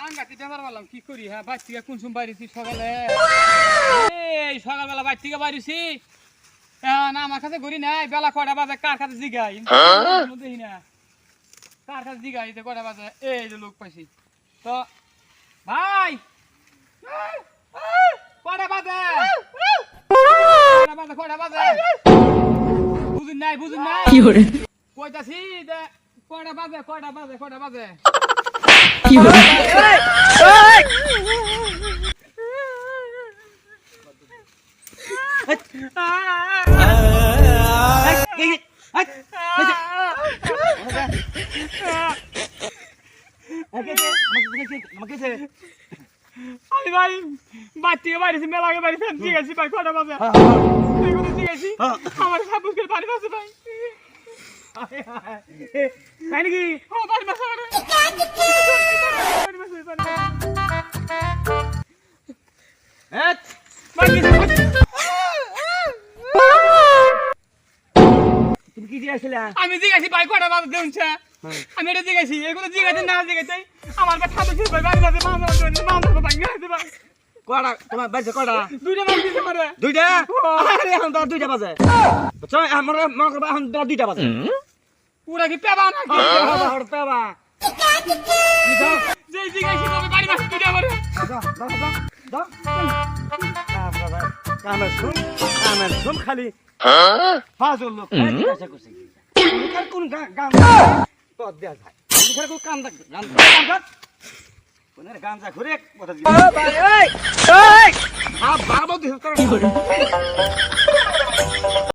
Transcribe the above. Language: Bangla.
আঙ্গাতি বেমার বললাম কি করি হ্যাঁ বাইর থেকে কোন সময় বাইরেছি সকালে এই সকালবেলা বাইর থেকে বাইরেছি না আমার কাছে ঘুরি নাই বেলা কয়টা বাজে কার কাছে জিগাই দেখি না কার কাছে জিগাই কয়টা বাজে এই যে লোক পাইছি তো ভাই কয়টা বাজে কয়টা বাজে বুঝুন নাই কইতাছি কয়টা বাজে কি হলো আমি ভাই বাচ্চিকে বাড়িছি মেলাকে বাড়িছি ঠিক আছে ভাই কটা বাজে ঠিক আছে আমার সাবুস করে বাড়ি বাজে ভাই তাই নাকি ও বাড়ি বাজে তুমি কি দিয়েছিলে? আমি জিজ্ঞাসি ভাই কটা বাজে দেউনছে আমি এটা জিজ্ঞাসি এগুলো জিজ্ঞাসি না জিজ্ঞাসি আমার ভাই খাবে ছিল ভাই বাড়ি বাজে মাছ ভাই গেছে ভাই কটা তোমার বাজে কটা? দুইটা মাছ দিছে মারে দুইটা? আরে এখন তো 2টা বাজে। বুঝছো আমার মনে করবা এখন 2টা বাজে। পুরা কি পেবা না কি হড় পেবা। যে জিজ্ঞাসি তবে বাড়ি বাজে দুইটা মারে দাও। কামের শুন খালি ফাজল লোক জিজ্ঞাসা করছে কোন গান তো দেয়া যায় কোন গাঞ্জা ঘুরে কথা দিই ভাই এই বাবা দিছ